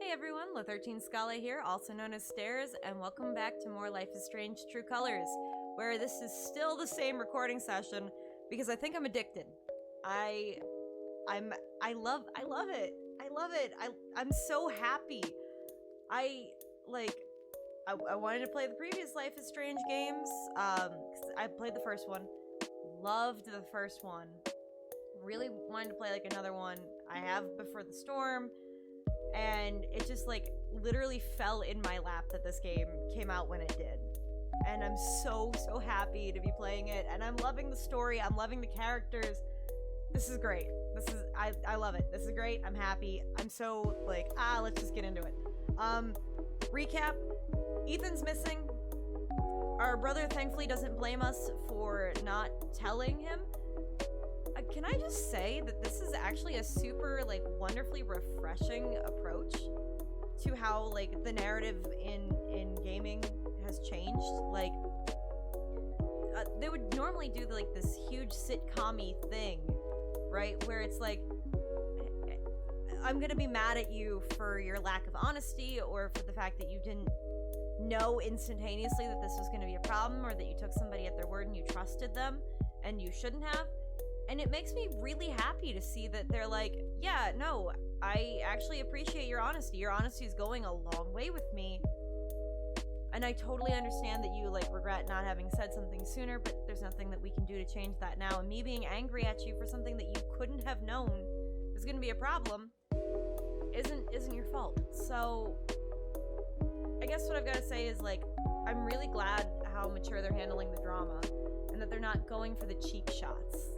Hey everyone, La13 Scala here, also known as Stairs, and welcome back to more Life is Strange True Colors, where this is still the same recording session because I think I'm addicted. I love it. I love it. I'm so happy. I wanted to play the previous Life is Strange games. 'Cause I played the first one, loved the first one. Really wanted to play like another one. I have Before the Storm. And it just like literally fell in my lap that this game came out when it did. And I'm so happy to be playing it, and I'm loving the story, I'm loving the characters. This is great. I love it. This is great. I'm happy. I'm so like, let's just get into it. Recap, Ethan's missing. Our brother thankfully doesn't blame us for not telling him. Can I just say that this is actually a super, like, wonderfully refreshing approach to how, like, the narrative in gaming has changed. Like, they would normally do, like, this huge sitcom-y thing, right? Where it's like, I'm gonna be mad at you for your lack of honesty, or for the fact that you didn't know instantaneously that this was gonna be a problem, or that you took somebody at their word and you trusted them, and you shouldn't have. And it makes me really happy to see that they're like, yeah, no, I actually appreciate your honesty. Your honesty is going a long way with me. And I totally understand that you, like, regret not having said something sooner, but there's nothing that we can do to change that now. And me being angry at you for something that you couldn't have known is gonna be a problem isn't your fault. So I guess what I've gotta say is, like, I'm really glad how mature they're handling the drama, and that they're not going for the cheap shots.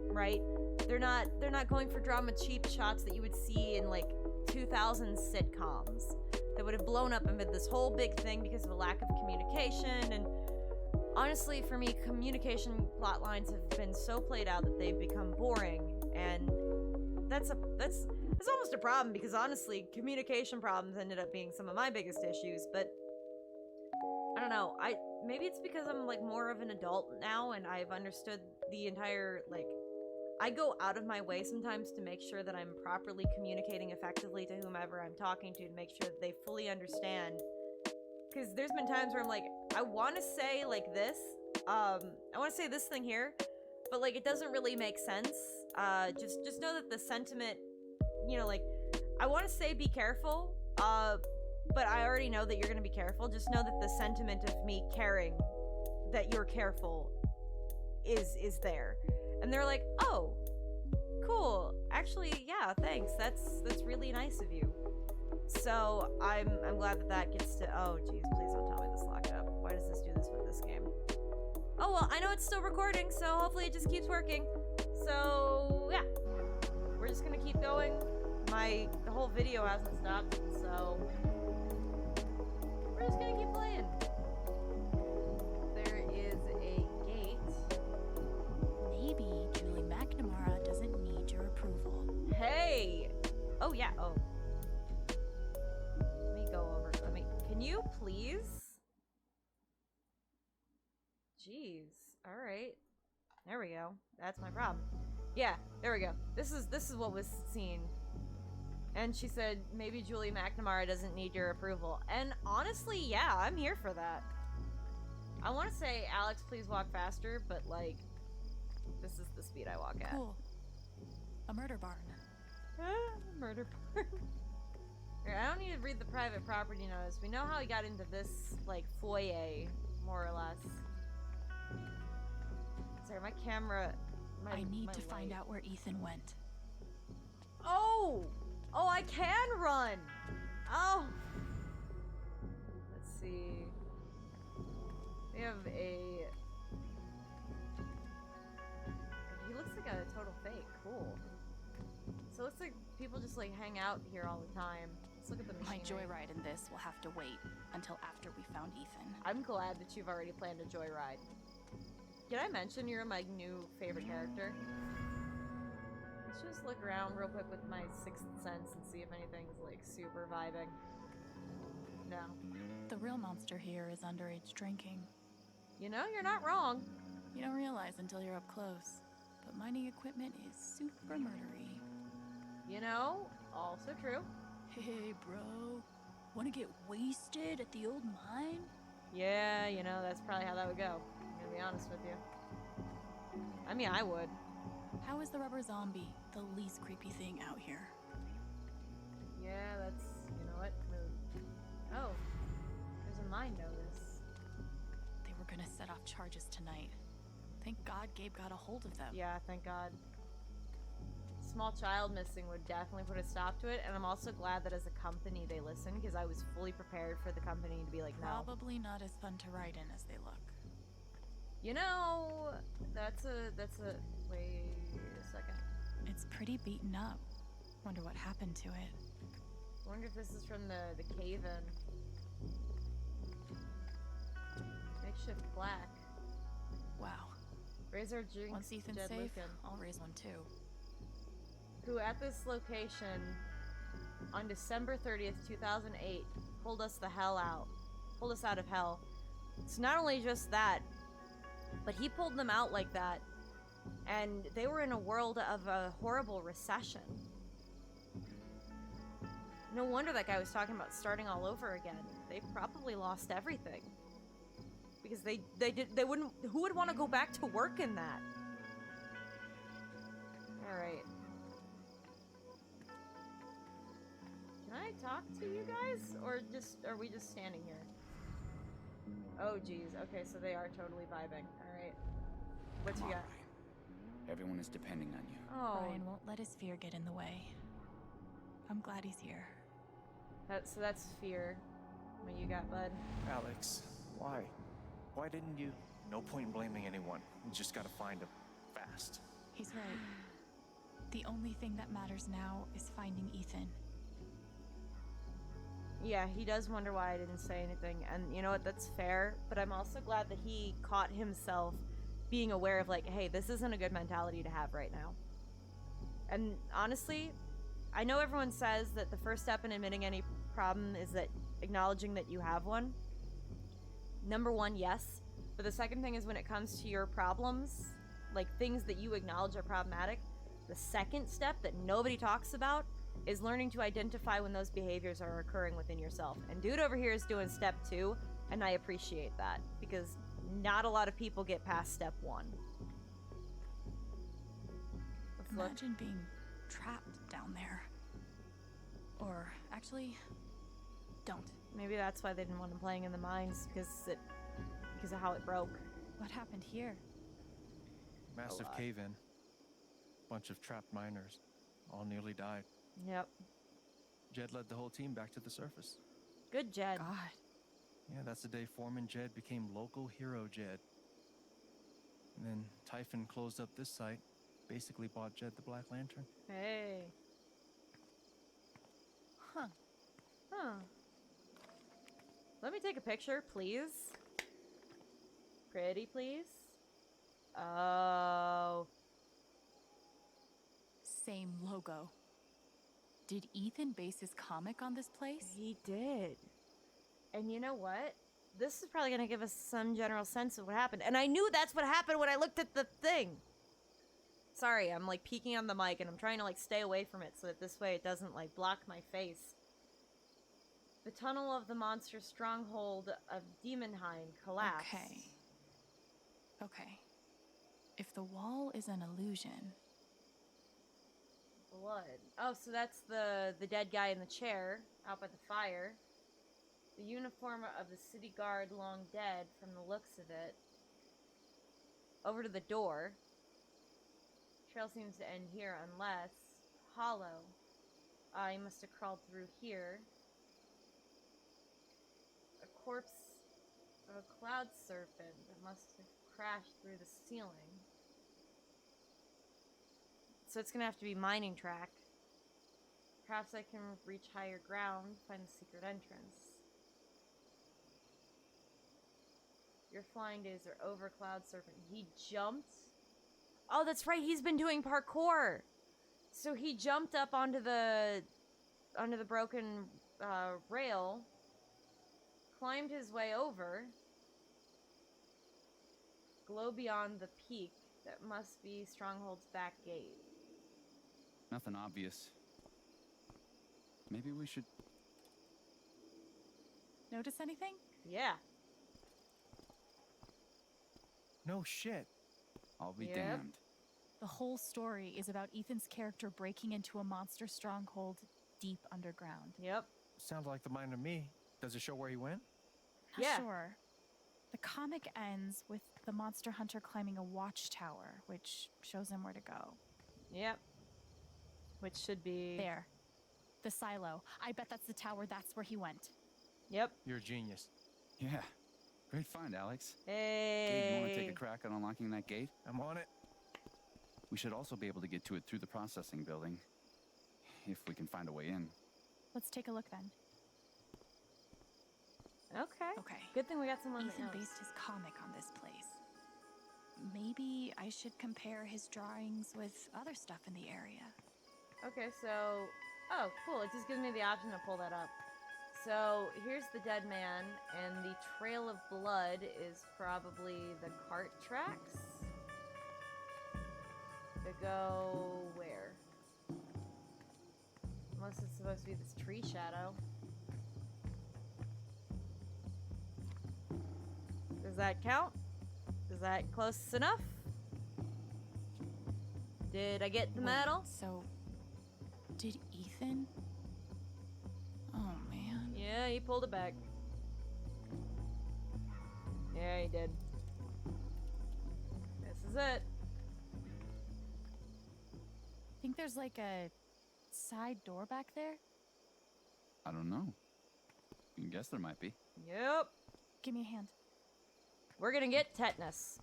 Right? They're not going for drama cheap shots that you would see in like 2000 sitcoms that would have blown up amid this whole big thing because of a lack of communication. And honestly, for me, communication plot lines have been so played out that they've become boring, and that's almost a problem, because honestly, communication problems ended up being some of my biggest issues. But I don't know, maybe it's because I'm like more of an adult now, and I've understood the entire, like, I go out of my way sometimes to make sure that I'm properly communicating effectively to whomever I'm talking to make sure that they fully understand. Because there's been times where I'm like, I want to say like this, I want to say this thing here, but like it doesn't really make sense. Just know that the sentiment, you know, like, I want to say be careful, but I already know that you're going to be careful. Just know that the sentiment of me caring that you're careful is there. And they're like, oh, cool. Actually, yeah, thanks. That's really nice of you. So I'm glad that gets to. Oh, geez, please don't tell me this locked up. Why does this do this with this game? Oh well, I know it's still recording, so hopefully it just keeps working. So yeah, we're just gonna keep going. The whole video hasn't stopped, so we're just gonna keep playing. There is a gate. Maybe Julie McNamara doesn't need your approval. Hey! Oh, yeah, oh. Let me go over. Can you please? Jeez. Alright. There we go. That's my problem. Yeah, there we go. This is what was seen. And she said, maybe Julie McNamara doesn't need your approval. And honestly, yeah, I'm here for that. I want to say, Alex, please walk faster, but, like, this is the speed I walk at. Cool. A murder barn. Murder barn. Here, I don't need to read the private property notice. We know how he got into this, like, foyer, more or less. Sorry, my camera... I need to find out where Ethan went. Oh! Oh, I can run! Oh! Let's see... We have a... He looks like a total fake. Cool. So it looks like people just like hang out here all the time. Let's look at the machinery. My joyride in this will have to wait until after we found Ethan. I'm glad that you've already planned a joyride. Did I mention you're my new favorite character? Let's just look around real quick with my sixth sense and see if anything's like super vibing. No. The real monster here is underage drinking. You know, you're not wrong. You don't realize until you're up close, but mining equipment is super murdery. You know, also true. Hey, bro. Want to get wasted at the old mine? Yeah, you know, that's probably how that would go. I'm gonna be honest with you. I mean, I would. How is the rubber zombie the least creepy thing out here? Yeah, that's, you know what, mood. Oh, there's a mine notice. They were gonna set off charges tonight. Thank God Gabe got a hold of them. Yeah, thank God. Small child missing would definitely put a stop to it, and I'm also glad that as a company they listened, because I was fully prepared for the company to be like, no. Probably not as fun to ride in as they look. You know, that's a, wait a second. It's pretty beaten up. Wonder what happened to it. I wonder if this is from the cave-in. Makeshift plaque. Wow. Razor Jinx Once Ethan's Jed safe, Lucan, I'll raise one too. who at this location on December 30th, 2008, pulled us the hell out. Pulled us out of hell. It's not only just that, but he pulled them out like that, and they were in a world of a horrible recession. No wonder that guy was talking about starting all over again. They probably lost everything. Because they wouldn't, who would want to go back to work in that? Alright. Can I talk to you guys? Or just, are we just standing here? Oh geez, okay, so they are totally vibing. Alright. What you got? Everyone is depending on you. Oh, Brian won't let his fear get in the way. I'm glad he's here. so that's fear. What you got, bud? Alex, why? Why didn't you? No point in blaming anyone. You just gotta find him. Fast. He's right. The only thing that matters now is finding Ethan. Yeah, he does wonder why I didn't say anything, and you know what, that's fair, but I'm also glad that he caught himself being aware of, like, hey, this isn't a good mentality to have right now. And honestly, I know everyone says that the first step in admitting any problem is that acknowledging that you have one. Number one, yes, but the second thing is when it comes to your problems, like things that you acknowledge are problematic, the second step that nobody talks about is learning to identify when those behaviors are occurring within yourself. And dude over here is doing step 2, and I appreciate that, because not a lot of people get past step 1. Let's look. Imagine being trapped down there. Or, actually, don't. Maybe that's why they didn't want him playing in the mines, because of how it broke. What happened here? Massive lot. cave-in. Bunch of trapped miners. All nearly died. Yep. Jed led the whole team back to the surface. Good, Jed. God. Yeah, that's the day Foreman Jed became local hero Jed. And then Typhon closed up this site, basically bought Jed the Black Lantern. Hey. Huh. Huh. Let me take a picture, please. Pretty, please. Oh. Same logo. Did Ethan base his comic on this place? He did. And you know what? This is probably going to give us some general sense of what happened. And I knew that's what happened when I looked at the thing. Sorry, I'm like peeking on the mic and I'm trying to like stay away from it so that this way it doesn't like block my face. The tunnel of the monster stronghold of Demonheim collapsed. Okay. If the wall is an illusion... Blood. Oh, so that's the dead guy in the chair out by the fire. The uniform of the city guard long dead from the looks of it. Over to the door. Trail seems to end here unless... Hollow. He must have crawled through here. A corpse of a cloud serpent that must have crashed through the ceiling. So it's gonna have to be mining track. Perhaps I can reach higher ground, find the secret entrance. Your flying days are over, Cloud Serpent. He jumped? Oh, that's right, he's been doing parkour! So he jumped up onto the broken rail, climbed his way over, glow beyond the peak that must be Stronghold's back gate. Nothing obvious. Maybe we should... Notice anything? Yeah. No shit. I'll be Yep. damned. The whole story is about Ethan's character breaking into a monster stronghold deep underground. Yep. Sounds like the mind to me. Does it show where he went? Not Yeah. sure. The comic ends with the monster hunter climbing a watchtower, which shows him where to go. Yep. Which should be... There. The silo. I bet that's the tower. That's where he went. Yep. You're a genius. Yeah. Great find, Alex. Hey. Gabe, you want to take a crack at unlocking that gate? I'm on it. We should also be able to get to it through the processing building. If we can find a way in. Let's take a look then. Okay. Okay. Good thing we got someone that Ethan knows. based his comic on this place. Maybe I should compare his drawings with other stuff in the area. Okay, so... Oh, cool. It just gives me the option to pull that up. So, here's the dead man, and the trail of blood is probably the cart tracks. To go... where? Unless it's supposed to be this tree shadow. Does that count? Is that close enough? Did I get the Wait, medal? So, did Ethan? Oh man. Yeah, he pulled it back. Yeah, he did. This is it. Think there's like a side door back there? I don't know. You can guess there might be. Yep. Give me a hand. We're gonna get tetanus.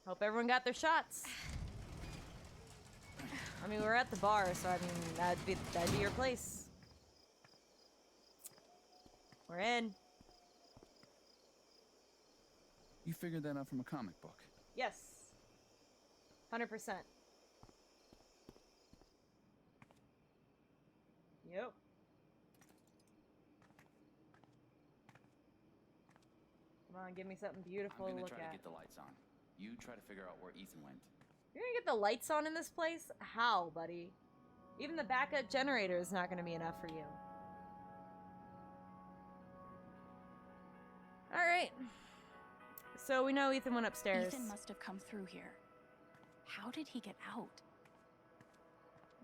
Hope everyone got their shots. I mean, we're at the bar, so I mean, that'd be your place. We're in. You figured that out from a comic book. Yes. 100%. Yep. Come on, give me something beautiful I'm to gonna look try to at. get the lights on. You try to figure out where Ethan went. You're gonna get the lights on in this place? How, buddy? Even the backup generator is not gonna be enough for you. Alright. So we know Ethan went upstairs. Ethan must have come through here. How did he get out?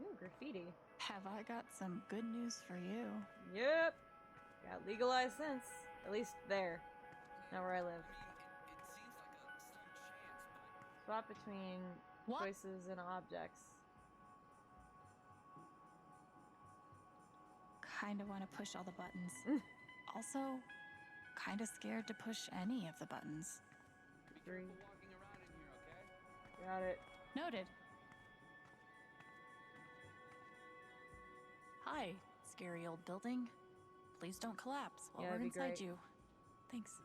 Ooh, graffiti. Have I got some good news for you? Yep. Got legalized since. At least there. Not where I live. Swap between What? choices and objects. Kinda want to push all the buttons. Mm. Also, kinda scared to push any of the buttons. Three. Got it. Noted. Hi, scary old building. Please don't collapse while Yeah, we're that'd be inside great. you. Thanks.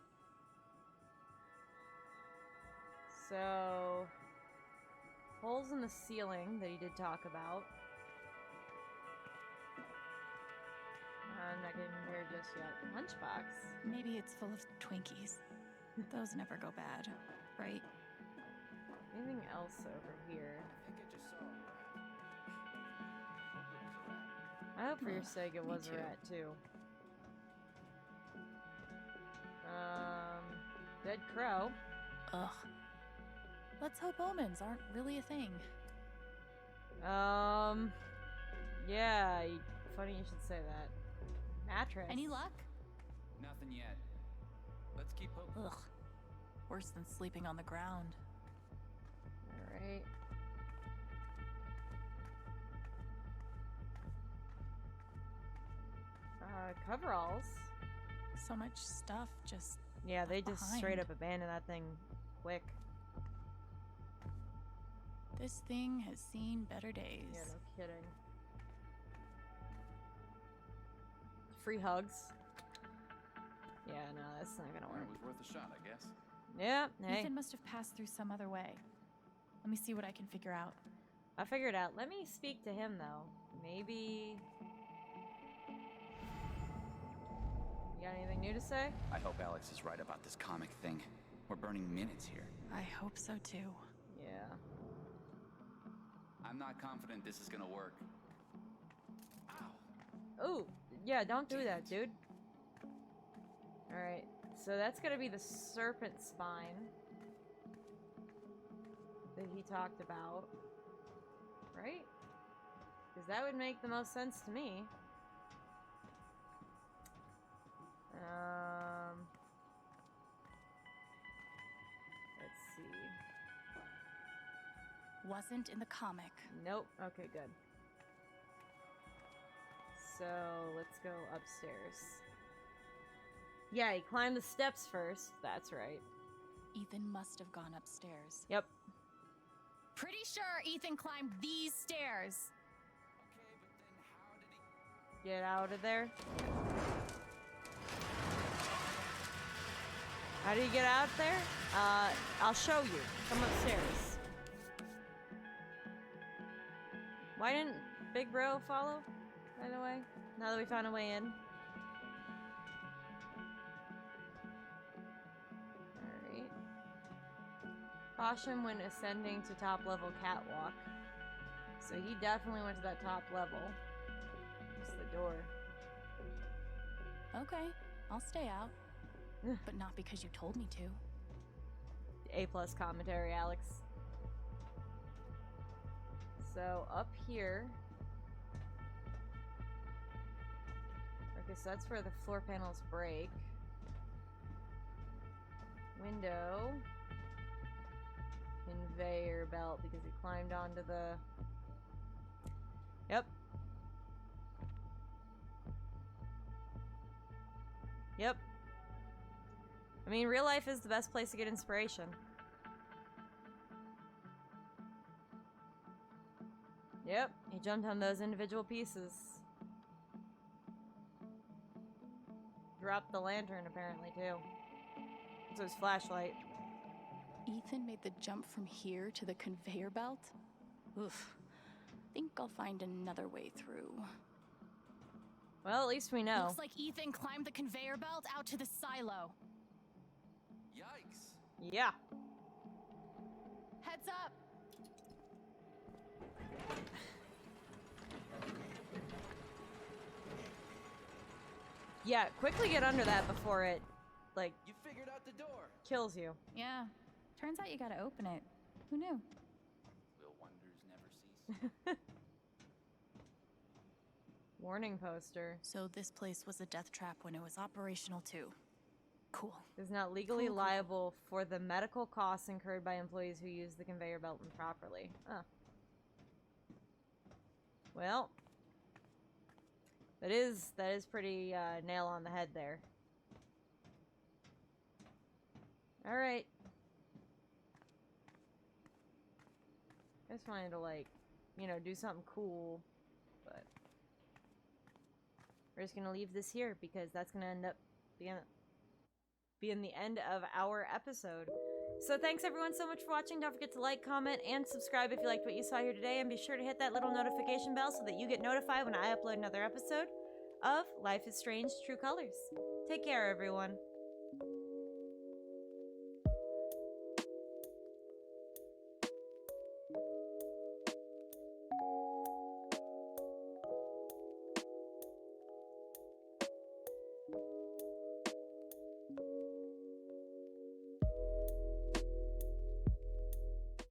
So, holes in the ceiling that he did talk about. I'm not getting there just yet. Lunchbox. Maybe it's full of Twinkies. Those never go bad, right? Anything else over here? I hope for your Ugh, sake it me was a too. rat too. Dead crow. Ugh. Let's hope omens aren't really a thing. Yeah, funny you should say that. Mattress. Any luck? Nothing yet. Let's keep hoping. Ugh. Worse than sleeping on the ground. Alright. Coveralls. So much stuff just... Yeah, they left just straight behind. up abandoned that thing quick. This thing has seen better days. Yeah, no kidding. Free hugs. Yeah, no, that's not gonna Well, work. it was worth a shot, I guess. Yeah, hey, Ethan must have passed through some other way. Let me see what I can figure out. I figured out. Let me speak to him though. Maybe. You got anything new to say? I hope Alex is right about this comic thing. We're burning minutes here. I hope so too. Yeah. I'm not confident this is gonna work. Ow! Ooh, yeah, don't do that, dude. Alright, so that's gonna be the serpent spine that he talked about. Right? Because that would make the most sense to me. Let's see. Wasn't in the comic. Nope. Okay, good. So, let's go upstairs. Yeah, he climbed the steps first. That's right. Ethan must have gone upstairs. Yep. Pretty sure Ethan climbed these stairs. Get out of there. How do you get out there? I'll show you. Come upstairs. Why didn't Big Bro follow, by the way? Now that we found a way in. Alright. Caution when ascending to top level catwalk. So he definitely went to that top level. It's the door. Okay, I'll stay out. But not because you told me to. A+ commentary, Alex. So up here. Okay, so that's where the floor panels break. Window. Conveyor belt because he climbed onto the... Yep. Yep. I mean, real life is the best place to get inspiration. Yep, he jumped on those individual pieces. Dropped the lantern, apparently, too. So his flashlight. Ethan made the jump from here to the conveyor belt? Oof. Think I'll find another way through. Well, at least we know. Looks like Ethan climbed the conveyor belt out to the silo. Yikes! Yeah. Heads up! Yeah, quickly get under that before it, like, You figured out the door! kills you. Yeah. Turns out you gotta open it. Who knew? Will wonders never cease? Warning poster. So this place was a death trap when it was operational too. Cool. Is not legally Cool. liable for the medical costs incurred by employees who use the conveyor belt improperly. Huh. Well, that is pretty nail on the head there. All right. I just wanted to, like, you know, do something cool, but we're just gonna leave this here because that's gonna end up being the end of our episode. So thanks everyone so much for watching. Don't forget to like, comment, and subscribe if you liked what you saw here today, and be sure to hit that little notification bell so that you get notified when I upload another episode of Life is Strange True Colors. Take care, everyone.